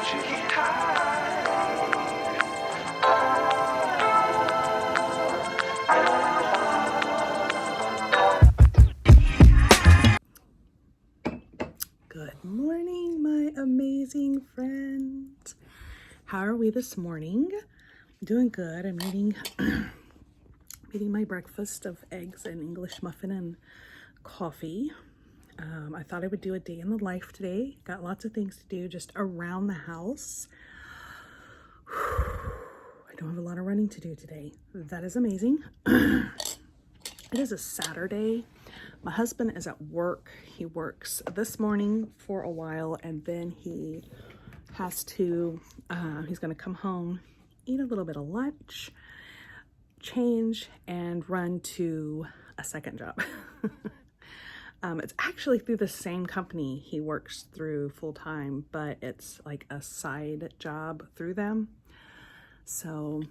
Good morning, my amazing friends. How are we this morning? Doing good. I'm eating my breakfast of eggs and English muffin and coffee. I thought I would do a day in the life today. Got lots of things to do just around the house. I don't have a lot of running to do today. That is amazing. It is a Saturday. My husband is at work. He works this morning for a while, and then he has to, he's going to come home, eat a little bit of lunch, change, and run to a second job. It's actually through the same company he works through full time, but it's like a side job through them. So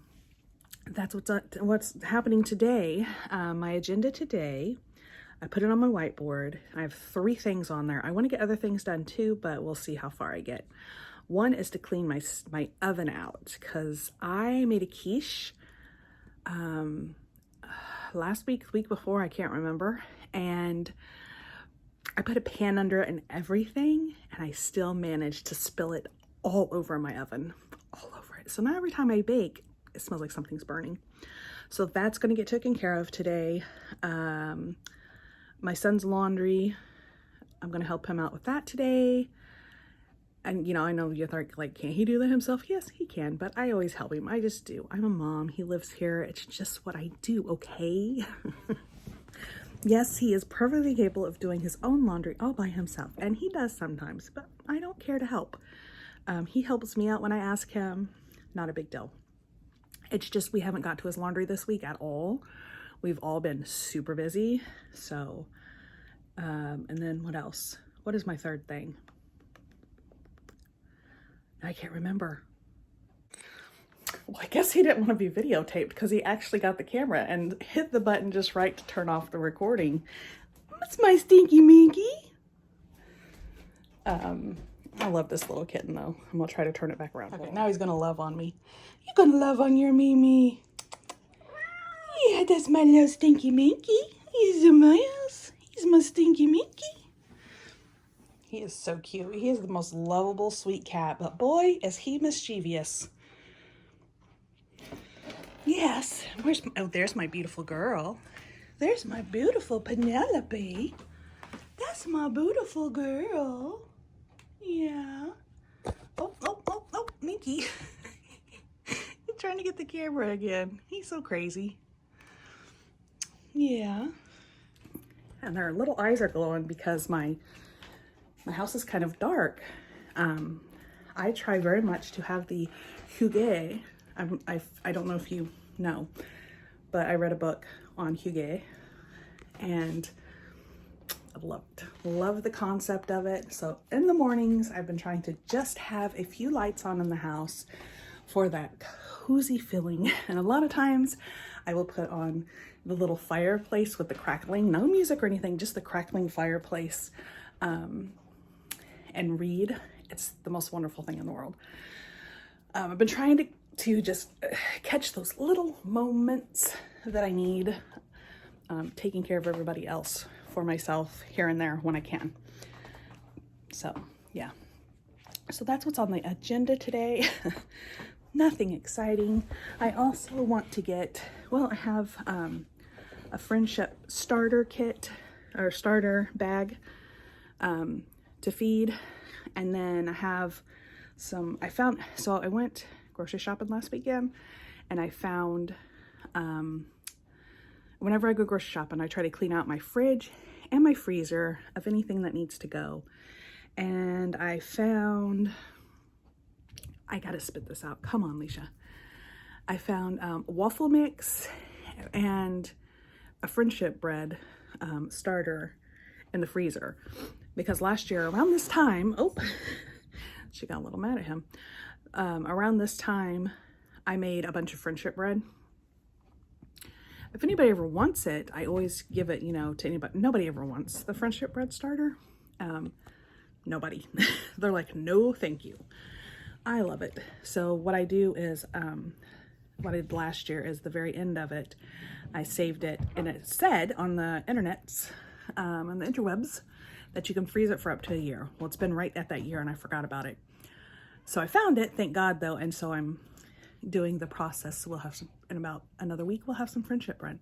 that's what's happening today. My agenda today, I put it on my whiteboard. I have 3 things on there. I want to get other things done too, but we'll see how far I get. One is to clean my oven out, because I made a quiche last week, the week before, I can't remember, and I put a pan under it and everything, and I still managed to spill it all over my oven, all over it. So now every time I bake, it smells like something's burning. So that's going to get taken care of today. My son's laundry, I'm going to help him out with that today. And, I know you're like, can't he do that himself? Yes, he can, but I always help him. I just do. I'm a mom. He lives here. It's just what I do, okay? Yes, he is perfectly capable of doing his own laundry all by himself, and he does sometimes, but I don't care to help. He helps me out when I ask him. Not a big deal. It's just we haven't got to his laundry this week at all. We've all been super busy. So, and then what else? What is my third thing? I can't remember. Well, I guess he didn't want to be videotaped because he actually got the camera and hit the button just right to turn off the recording. That's my stinky minky. I love this little kitten though. I'm gonna try to turn it back around. Okay, now he's gonna love on me. You're gonna love on your Mimi. Yeah, that's my little stinky minky. He's a mouse. He's my stinky minky. He is so cute. He is the most lovable, sweet cat, but boy, is he mischievous. Yes, there's my beautiful girl. There's my beautiful Penelope. That's my beautiful girl. Yeah. Oh, Minky. He's trying to get the camera again. He's so crazy. Yeah. And their little eyes are glowing because my house is kind of dark. I try very much to have the Hygge. I don't know if you know, but I read a book on Hygge, and I love the concept of it. So in the mornings, I've been trying to just have a few lights on in the house for that cozy feeling. And a lot of times I will put on the little fireplace with the crackling, no music or anything, just the crackling fireplace, and read. It's the most wonderful thing in the world. I've been trying to just catch those little moments that I need, taking care of everybody else for myself here and there when I can. So yeah, so that's what's on the agenda today. Nothing exciting. I also want to get, I have a friendship starter kit or starter bag to feed, and then I have I went grocery shopping last weekend, and I found, whenever I go grocery shopping, I try to clean out my fridge and my freezer of anything that needs to go. And I found, I gotta spit this out. Come on, Leisha. I found waffle mix and a friendship bread starter in the freezer. Because last year around this time, she got a little mad at him. Around this time, I made a bunch of friendship bread. If anybody ever wants it, I always give it, to anybody. Nobody ever wants the friendship bread starter. Nobody. They're like, no, thank you. I love it. So what I do is, what I did last year is the very end of it, I saved it, and it said on the internets, on the interwebs, that you can freeze it for up to a year. Well, it's been right at that year and I forgot about it. So I found it, thank God though, and so I'm doing the process. So we'll have some, in about another week, we'll have some friendship bread.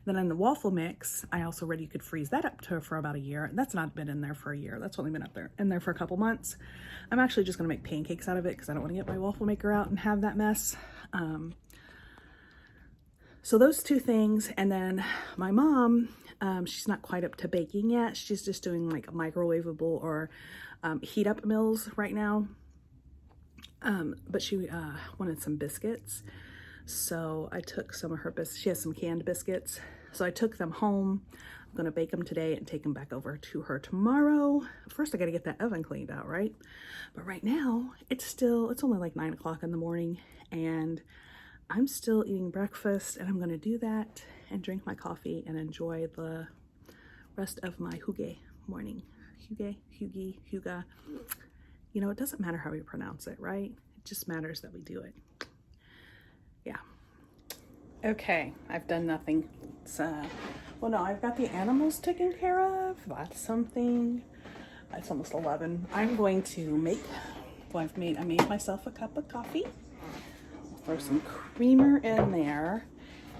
Then in the waffle mix, I also read you could freeze that up to for about a year. That's not been in there for a year. That's only been in there for a couple months. I'm actually just gonna make pancakes out of it because I don't want to get my waffle maker out and have that mess. So those two things, and then my mom, she's not quite up to baking yet. She's just doing like a microwavable or heat up meals right now. But she wanted some biscuits. So I took some of her biscuits. She has some canned biscuits. So I took them home. I'm gonna bake them today and take them back over to her tomorrow. First I gotta get that oven cleaned out, right? But right now it's only like 9 o'clock in the morning and I'm still eating breakfast, and I'm gonna do that and drink my coffee and enjoy the rest of my hygge morning. Hygge. You know, it doesn't matter how we pronounce it, right? It just matters that we do it. Yeah. Okay, I've done nothing. Well, no, I've got the animals taken care of. That's something. It's almost 11. I'm going to make, I made myself a cup of coffee. Throw some creamer in there.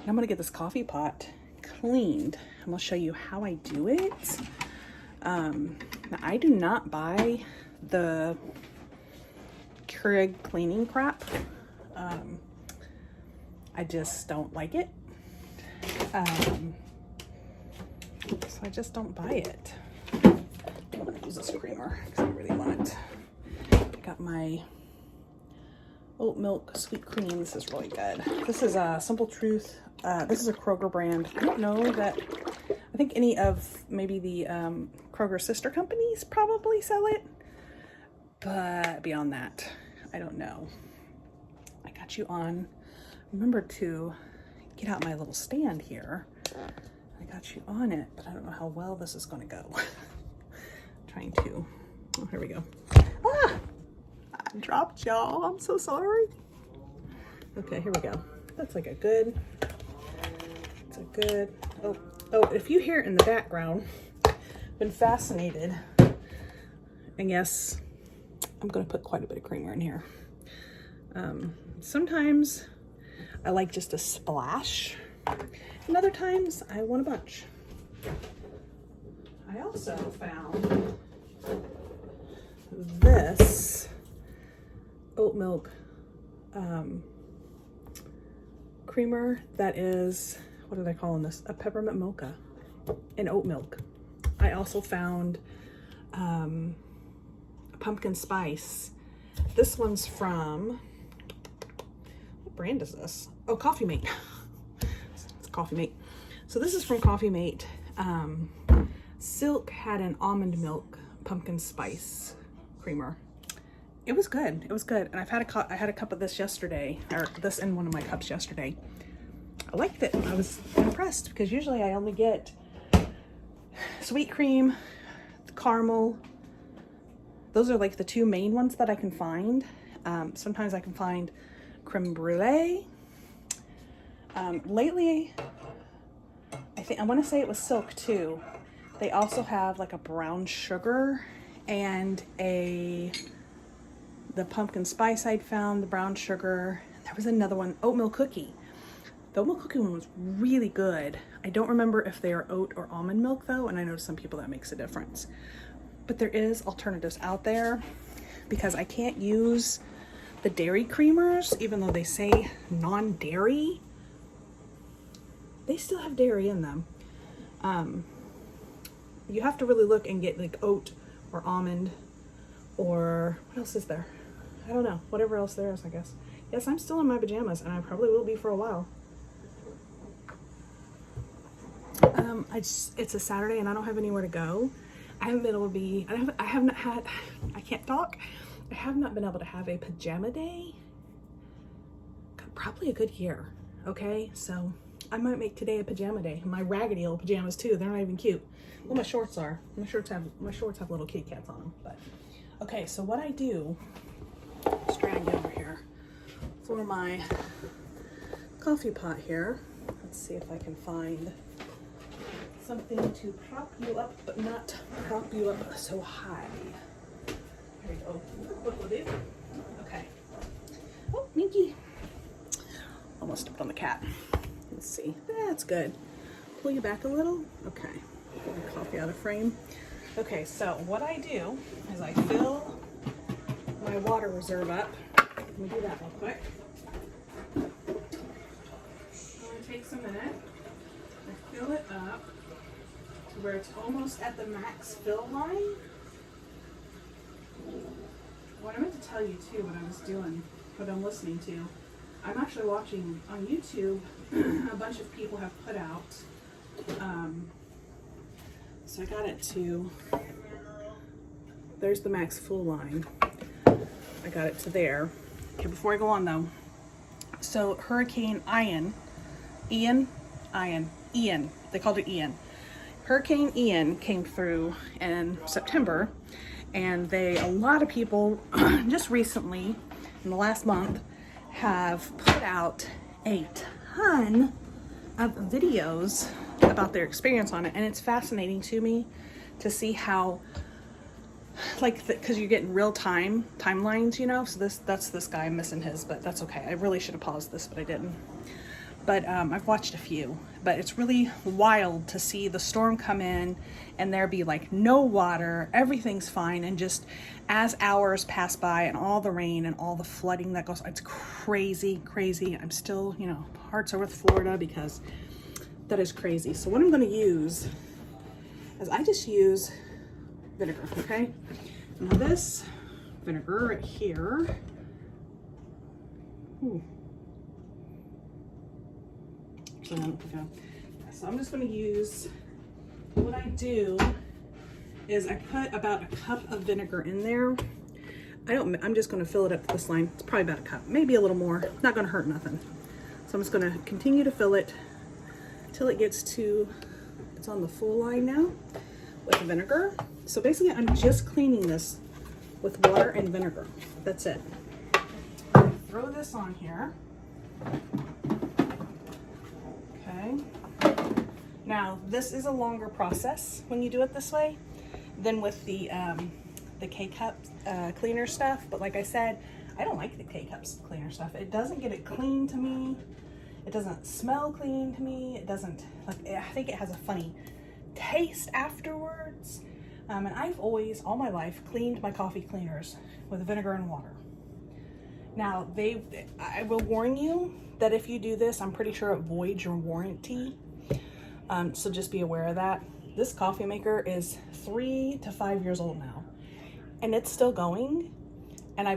And I'm gonna get this coffee pot cleaned. I'm gonna show you how I do it. Now I do not buy the Keurig cleaning crap. I just don't like it. So I just don't buy it. I'm gonna use this creamer because I really want it. I got my oat milk sweet cream. This is really good. This is a Simple Truth. This is a Kroger brand. I don't know that, I think any of maybe the Kroger sister companies probably sell it, but beyond that, I don't know. I got you on. Remember to get out my little stand here. I got you on it, but I don't know how well this is going to go. Trying to. Oh, here we go. Ah! I dropped y'all. I'm so sorry. Okay, here we go. That's like a good. It's a good. Oh, if you hear it in the background, I've been fascinated. And yes, I'm going to put quite a bit of creamer in here. Sometimes I like just a splash, and other times I want a bunch. I also found this oat milk creamer that is, what are they calling this? A peppermint mocha in oat milk. I also found a pumpkin spice. This one's from, what brand is this? Oh, Coffee Mate. It's Coffee Mate. So this is from Coffee Mate. Silk had an almond milk pumpkin spice creamer. It was good. It was good. And I had a cup of this yesterday, or this in one of my cups yesterday. I liked it. I was impressed because usually I only get sweet cream, caramel. Those are like the two main ones that I can find. Sometimes I can find creme brulee. Lately, I want to say it was Silk too. They also have like a brown sugar and the pumpkin spice I'd found, the brown sugar. There was another one, oatmeal cookie. The oatmeal cookie one was really good. I don't remember if they are oat or almond milk though, and I know some people that makes a difference. But there is alternatives out there because I can't use the dairy creamers, even though they say non-dairy. They still have dairy in them. You have to really look and get like oat or almond or what else is there? I don't know. Whatever else there is, I guess. Yes, I'm still in my pajamas and I probably will be for a while. It's a Saturday and I don't have anywhere to go. I haven't been able to be, I have not been able to have a pajama day. Probably a good year. Okay, so I might make today a pajama day. My raggedy old pajamas too. They're not even cute. Well, my shorts are. My shorts have little kitty cats on them. But okay, so what I do, strap I get over here for my coffee pot here. Let's see if I can find something to prop you up, but not prop you up so high. There we go. What will do? Okay. Oh, Minky. Almost stepped on the cat. Let's see. That's good. Pull you back a little. Okay. Get my coffee out of frame. Okay, so what I do is I fill my water reserve up. Let me do that real quick. It takes a minute. I fill it up to where it's almost at the max fill line. What I meant to tell you too, what I was doing, what I'm listening to, I'm actually watching on YouTube. A bunch of people have put out. So I got it to, there's the max full line. I got it to there. Okay, before I go on though, so Hurricane Ian, they called it Ian. Hurricane Ian came through in September, and a lot of people just recently, in the last month, have put out a ton of videos about their experience on it, and it's fascinating to me to see how, like, because you're getting real time timelines, you know. So that's this guy. I'm missing his, but that's okay. I really should have paused this, but I didn't. But I've watched a few, but it's really wild to see the storm come in and there be like no water, everything's fine, and just as hours pass by and all the rain and all the flooding that goes, it's crazy. I'm still, you know, hearts are with Florida because that is crazy. So what I'm going to use is I just use vinegar, okay? Now this vinegar right here, so I'm just going to use, what I do is I put about a cup of vinegar in there. I'm just going to fill it up to this line. It's probably about a cup, maybe a little more. Not going to hurt nothing. So I'm just going to continue to fill it till it gets to, it's on the full line now with vinegar. So basically I'm just cleaning this with water and vinegar. That's it. Throw this on here. Okay. Now this is a longer process when you do it this way than with the K-Cup cleaner stuff. But like I said, I don't like the K-Cups cleaner stuff. It doesn't get it clean to me. It doesn't smell clean to me. It doesn't, like, I think it has a funny taste afterwards. And I've always, all my life, cleaned my coffee cleaners with vinegar and water. Now, I will warn you that if you do this, I'm pretty sure it voids your warranty. So just be aware of that. This coffee maker is 3 to 5 years old now, and it's still going. And I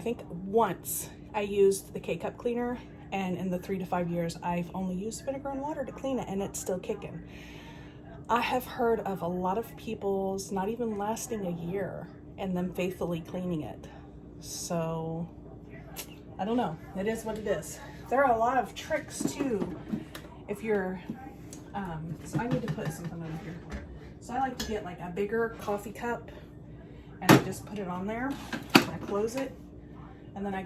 think once I used the K-Cup cleaner, and in the 3 to 5 years, I've only used vinegar and water to clean it, and it's still kicking. I have heard of a lot of people's not even lasting a year and them faithfully cleaning it. So, I don't know. It is what it is. There are a lot of tricks too. If you're, so I need to put something over here. So I like to get like a bigger coffee cup and I just put it on there and I close it. And then I'll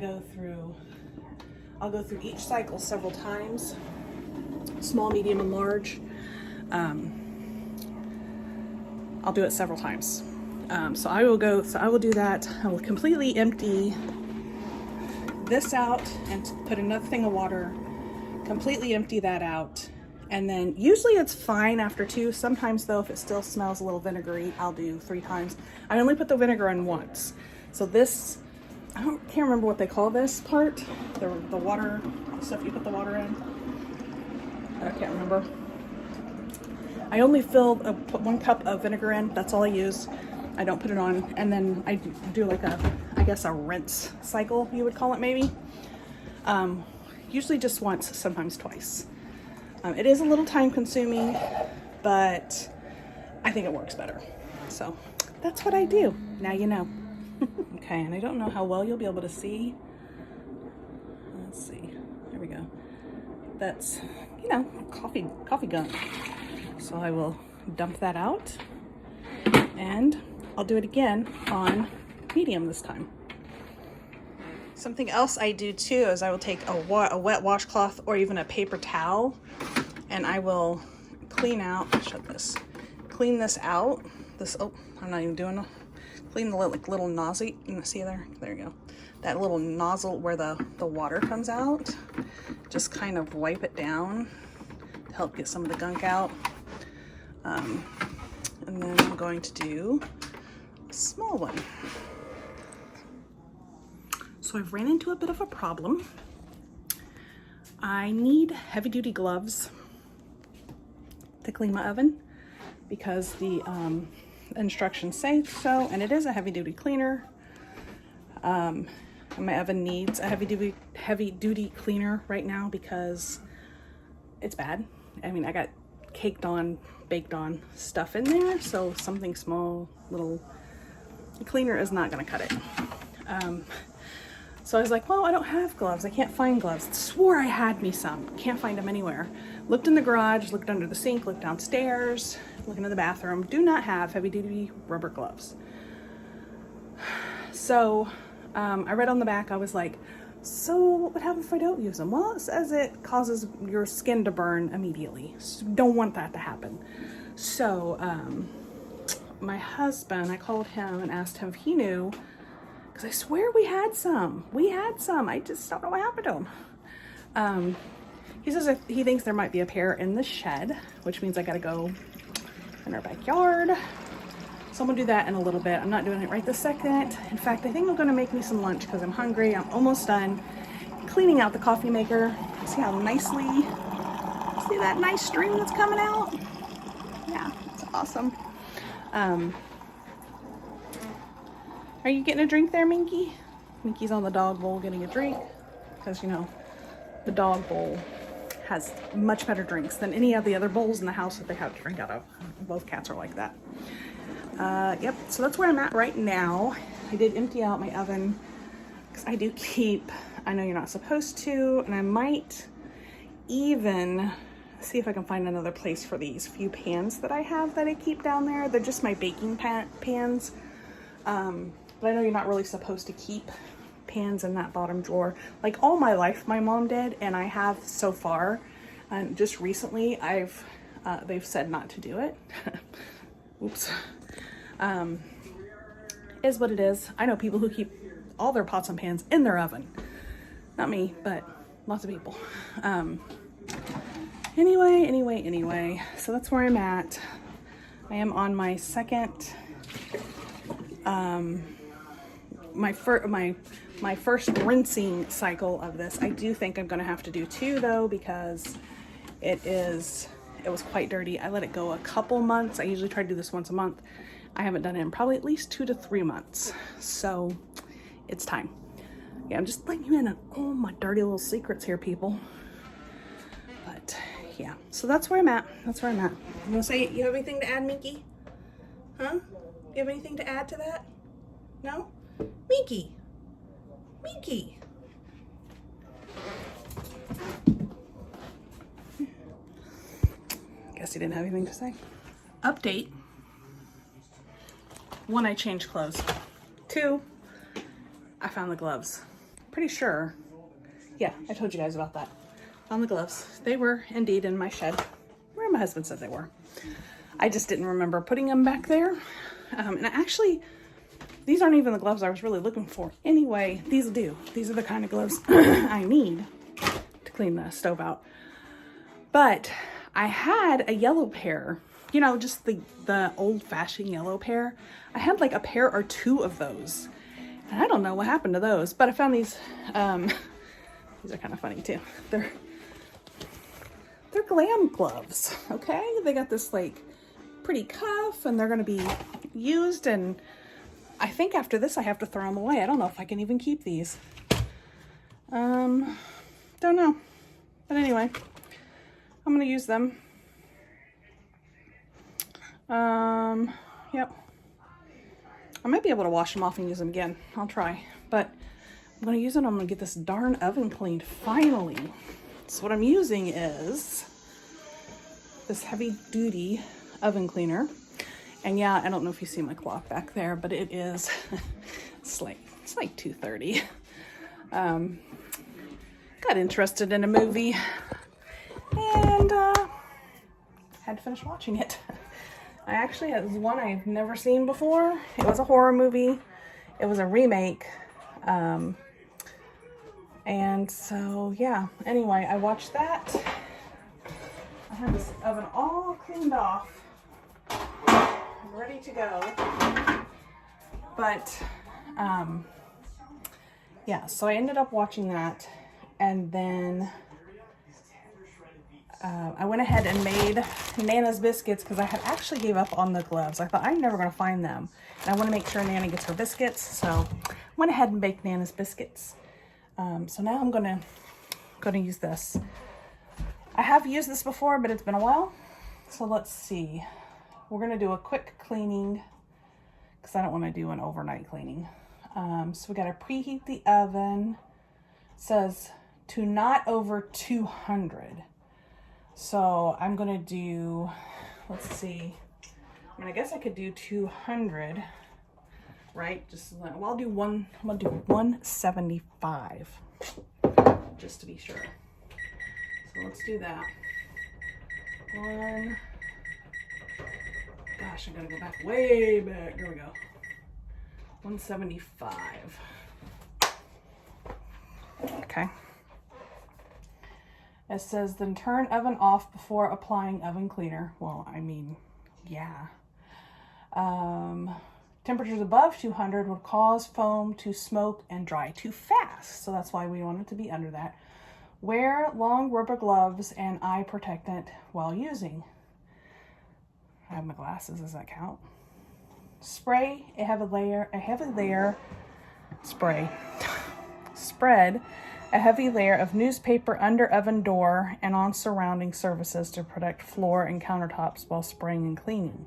go through each cycle several times, small, medium, and large. I'll do it several times. So I will do that. I will completely empty this out and put another thing of water, completely empty that out. And then usually it's fine after 2. Sometimes though, if it still smells a little vinegary, I'll do 3 times. I only put the vinegar in once. So this, can't remember what they call this part. The water, the stuff you put the water in. I can't remember. I only put 1 cup of vinegar in. That's all I use. I don't put it on. And then I do like I guess a rinse cycle, you would call it maybe. Usually just once, sometimes twice. It is a little time consuming, but I think it works better. So that's what I do. Now you know. Okay, and I don't know how well you'll be able to see. Let's see. There we go. That's, coffee gunk. So I will dump that out, and I'll do it again on medium this time. Something else I do too is I will take a wet washcloth or even a paper towel, and I will clean out, clean this out. Oh, I'm not even doing clean the little nozzle. You see there? There you go. That little nozzle where the water comes out. Just kind of wipe it down to help get some of the gunk out. And then I'm going to do a small one. So I've ran into a bit of a problem. I need heavy duty gloves to clean my oven because the instructions say so, and it is a heavy duty cleaner. And my oven needs a heavy duty cleaner right now because it's bad. I mean, I got baked on stuff in there, so something small, little cleaner is not gonna cut it. So I was like, well, I don't have gloves. I can't find gloves. Swore I had me some. Can't find them anywhere. Looked in the garage, looked under the sink, looked downstairs, looked into the bathroom. Do not have heavy duty rubber gloves. So I read on the back, I was like, so what happens if I don't use them? Well, it says it causes your skin to burn immediately. So don't want that to happen. So my husband, I called him and asked him if he knew, because I swear we had some. I just don't know what happened to them. He says he thinks there might be a pair in the shed, which means I gotta go in our backyard. So I'm gonna do that in a little bit. I'm not doing it right this second. In fact, I think I'm gonna make me some lunch because I'm hungry. I'm almost done cleaning out the coffee maker. See how nicely, see that nice stream that's coming out? Yeah, it's awesome. Are you getting a drink there, Minky? Minky's on the dog bowl getting a drink because, you know, the dog bowl has much better drinks than any of the other bowls in the house that they have to drink out of. Both cats are like that. Yep, so that's where I'm at right now. I did empty out my oven because I do keep, I know you're not supposed to, and I might even see if I can find another place for these few pans that I have that I keep down there. They're just my baking pans. But I know you're not really supposed to keep pans in that bottom drawer. Like all my life, my mom did, and I have so far. And just recently, they've said not to do it. Oops. Is what it is. I know people who keep all their pots and pans in their oven. Not me, but lots of people. Anyway. So that's where I'm at. I am on my second, my first rinsing cycle of this. I do think I'm gonna have to do two though, because it was quite dirty. I let it go a couple months. I usually try to do this once a month. I haven't done it in probably at least 2 to 3 months. So it's time. Yeah, I'm just letting you in on all my dirty little secrets here, people. But yeah, so that's where I'm at. I'm gonna say, you have anything to add, Minky? Huh? You have anything to add to that? No? Minky! Guess he didn't have anything to say. Update. 1, I changed clothes. 2, I found the gloves. Pretty sure. Yeah, I told you guys about that. Found the gloves. They were indeed in my shed, where my husband said they were. I just didn't remember putting them back there. And actually, these aren't even the gloves I was really looking for. Anyway, these do. These are the kind of gloves I need to clean the stove out. But I had a yellow pair, you know, just the old-fashioned yellow pair. I had like a pair or 2 of those. And I don't know what happened to those, but I found these. These are kind of funny too. They're glam gloves, okay? They got this like pretty cuff, and they're gonna be used, and I think after this I have to throw them away. I don't know if I can even keep these. Don't know. But anyway, I'm gonna use them. Yep. I might be able to wash them off and use them again. I'll try. But I'm gonna use it. I'm gonna get this darn oven cleaned finally. So what I'm using is this heavy duty oven cleaner. And yeah, I don't know if you see my clock back there, but it is, it's like 2:30. Got interested in a movie and had to finish watching it. I actually, it was one I've never seen before. It was a horror movie. It was a remake. And so, yeah. Anyway, I watched that. I have this oven all cleaned off. I'm ready to go. But, yeah, so I ended up watching that. And then I went ahead and made Nana's biscuits because I had actually gave up on the gloves. I thought I'm never going to find them. And I want to make sure Nana gets her biscuits. So I went ahead and baked Nana's biscuits. So now I'm going to use this. I have used this before, but it's been a while. So let's see. We're going to do a quick cleaning because I don't want to do an overnight cleaning. So we got to preheat the oven. It says to not over 200. So I'm going to do, let's see. I mean, I guess I could do 200, right? Well, I'm going to do 175 just to be sure. So let's do that. Gosh, I gotta go back way back. There we go. 175. Okay. It says then turn oven off before applying oven cleaner. Well, I mean, yeah. Temperatures above 200 would cause foam to smoke and dry too fast. So that's why we want it to be under that. Wear long rubber gloves and eye protectant while using. I have my glasses, does that count? Spray a heavy layer, spread a heavy layer of newspaper under oven door and on surrounding surfaces to protect floor and countertops while spraying and cleaning.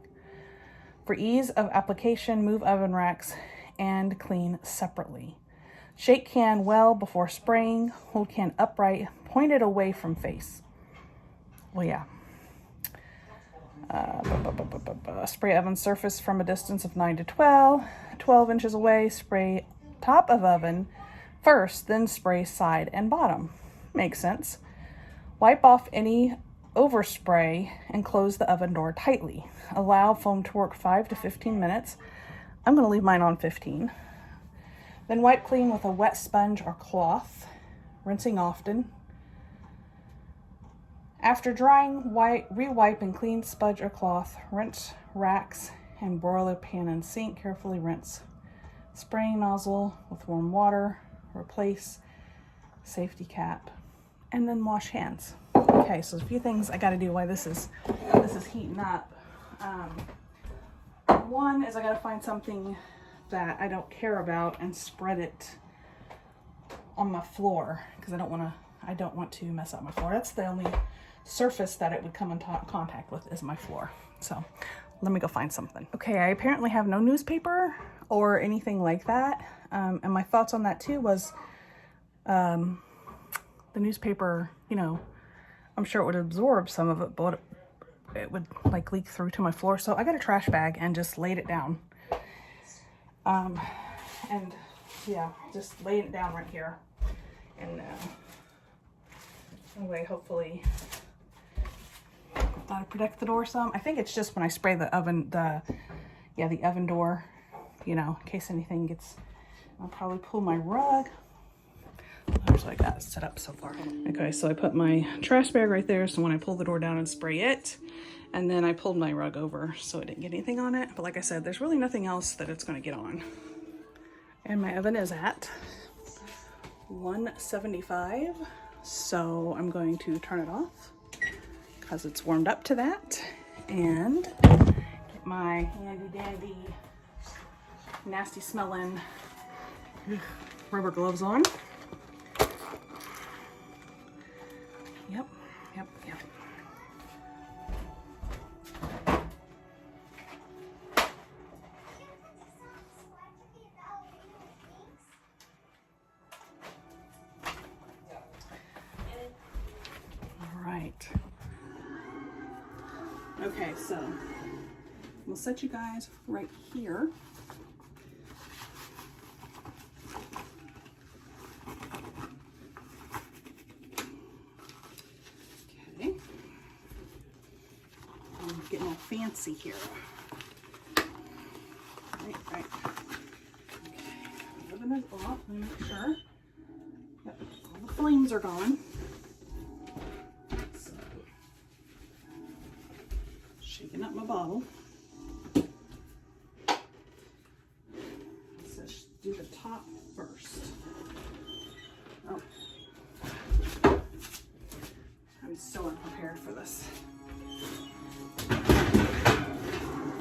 For ease of application, move oven racks and clean separately. Shake can well before spraying. Hold can upright, pointed away from face. Well, yeah. Spray oven surface from a distance of 9 to 12 inches away. Spray top of oven first, then spray side and bottom. Makes sense. Wipe off any overspray and close the oven door tightly. Allow foam to work 5 to 15 minutes. I'm going to leave mine on 15. Then wipe clean with a wet sponge or cloth, rinsing often. After drying, re-wipe and clean sponge or cloth. Rinse racks and broiler pan and sink. Carefully rinse. Spraying nozzle with warm water. Replace safety cap. And then wash hands. Okay, so a few things I got to do while this is heating up. One is I got to find something that I don't care about and spread it on my floor because I don't want to mess up my floor. That's the only surface that it would come in contact with is my floor. So let me go find something. Okay, I apparently have no newspaper or anything like that. And my thoughts on that too was the newspaper, you know, I'm sure it would absorb some of it, but it would like leak through to my floor. So I got a trash bag and just laid it down. And yeah, just laid it down right here. And anyway, hopefully that'll protect the door some. I think it's just when I spray the oven, the oven door, you know, in case anything gets, I'll probably pull my rug. So I got it set up so far. Okay, so I put my trash bag right there. So when I pull the door down and spray it, and then I pulled my rug over so it didn't get anything on it. But like I said, there's really nothing else that it's going to get on. And my oven is at 175. So I'm going to turn it off because it's warmed up to that. And get my handy dandy, nasty smelling rubber gloves on. Yep. All right. Okay, so we'll set you guys right here. fancy here. Right. Okay, open it off. Let me make sure. Yep, all the flames are gone. So, shaking up my bottle. Let's do the top first. Oh. I'm so unprepared for this.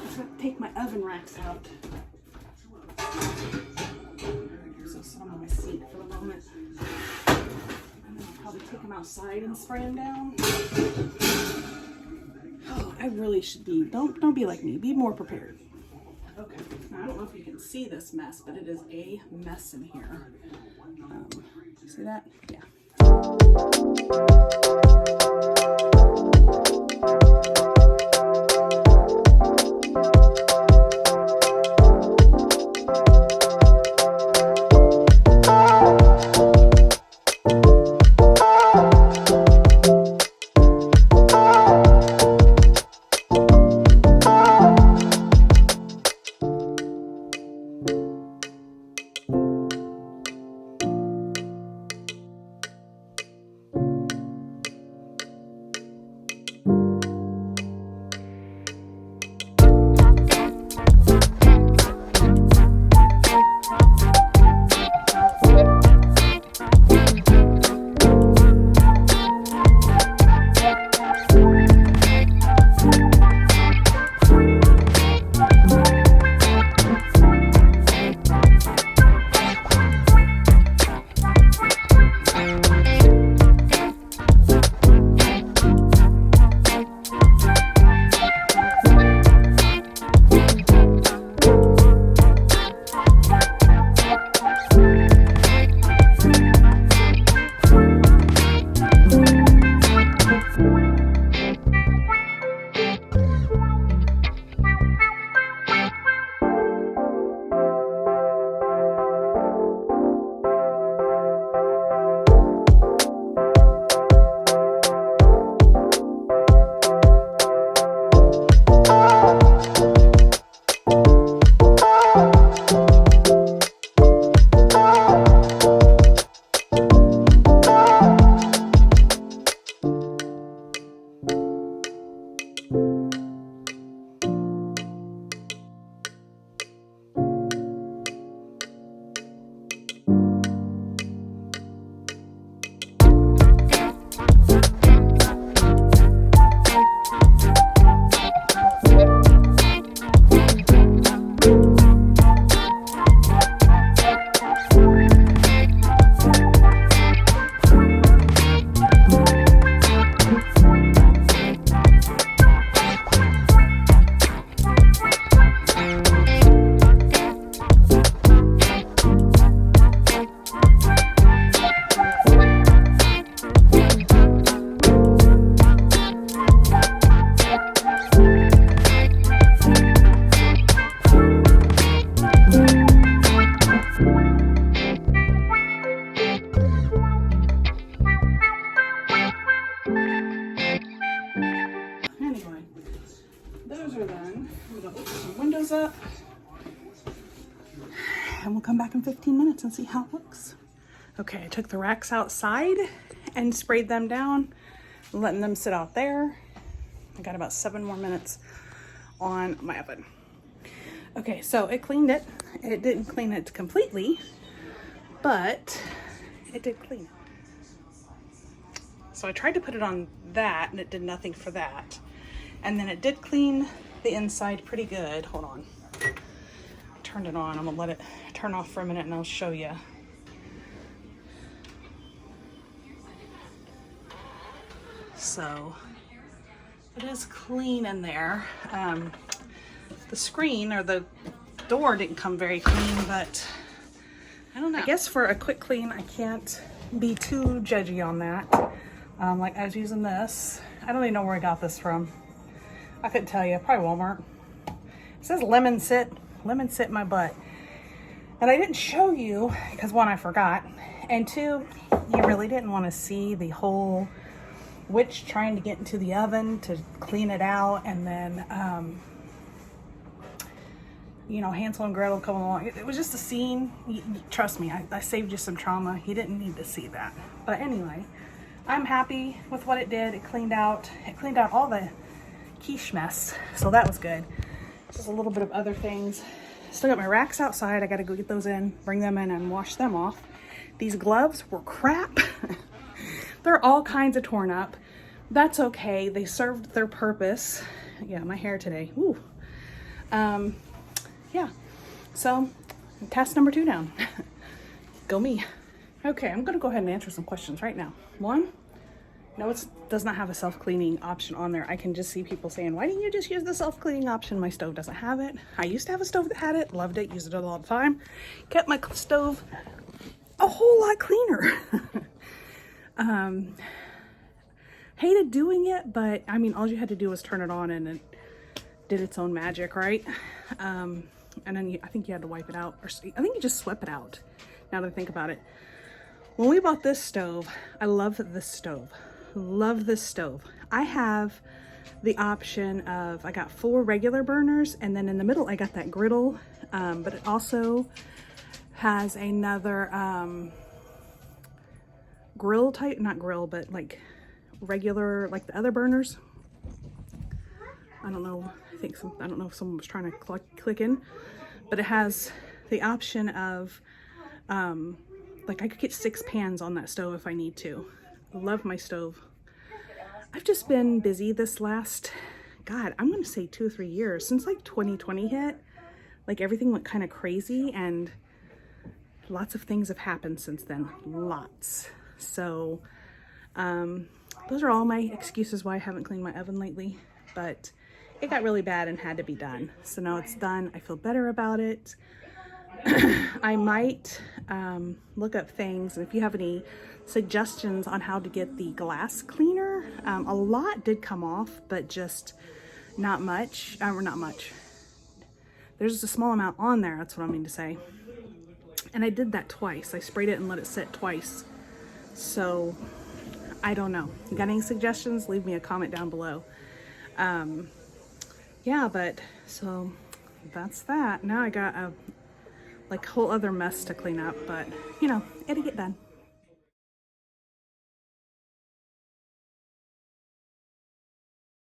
Just have to take my oven racks out. So sit on my seat for the moment. And then I'll probably take them outside and spray them down. Oh, I really should be, don't be like me, be more prepared. Okay, now I don't know if you can see this mess, but it is a mess in here. See that? Yeah. Up, and we'll come back in 15 minutes and see how it looks. Okay, I took the racks outside and sprayed them down, letting them sit out there. I got about 7 more minutes on my oven. Okay, so it cleaned it. It didn't clean it completely, but it did clean it. So I tried to put it on that and it did nothing for that. And then it did clean the inside pretty good. Hold on. Turned it on. I'm gonna let it turn off for a minute and I'll show you. So it is clean in there. The screen or the door didn't come very clean, but I don't know. I guess for a quick clean, I can't be too judgy on that. Like I was using this. I don't even know where I got this from. I couldn't tell you, probably Walmart. It says lemon sit my butt. And I didn't show you because 1, I forgot. And 2, you really didn't want to see the whole witch trying to get into the oven to clean it out, and then you know, Hansel and Gretel coming along. It was just a scene. Trust me, I saved you some trauma. You didn't need to see that. But anyway, I'm happy with what it did. It cleaned out all the quiche mess, so that was good. Just a little bit of other things. Still got my racks outside. I got to go get those in, bring them in, and wash them off. These gloves were crap. They're all kinds of torn up. That's okay. They served their purpose. Yeah, my hair today. Ooh. Yeah, so task number 2 down. Go me. Okay, I'm gonna go ahead and answer some questions right now. One, no, it does not have a self-cleaning option on there. I can just see people saying, why didn't you just use the self-cleaning option? My stove doesn't have it. I used to have a stove that had it, loved it, used it all the time. Kept my stove a whole lot cleaner. Hated doing it, but I mean, all you had to do was turn it on and it did its own magic, right? And then I think you had to wipe it out, or I think you just swept it out, now that I think about it. When we bought this stove, I love this stove. Love this stove. I have the option of, I got 4 regular burners, and then in the middle I got that griddle, but it also has another grill type, not grill, but like regular, like the other burners. I don't know, I don't know if someone was trying to click in, but it has the option of, like I could get 6 pans on that stove if I need to. Love my stove. I've just been busy this last, God, I'm gonna say 2 or 3 years, since like 2020 hit. Like everything went kind of crazy, and lots of things have happened since then, lots. So, those are all my excuses why I haven't cleaned my oven lately, but it got really bad and had to be done. So now it's done. I feel better about it. I might look up things, and if you have any suggestions on how to get the glass cleaner, a lot did come off, but just not much, or not much. There's just a small amount on there, that's what I mean to say. And I did that twice. I sprayed it and let it sit twice. So I don't know. You got any suggestions? Leave me a comment down below. Yeah, but so that's that. Now I got a like whole other mess to clean up, but you know, it'll get done.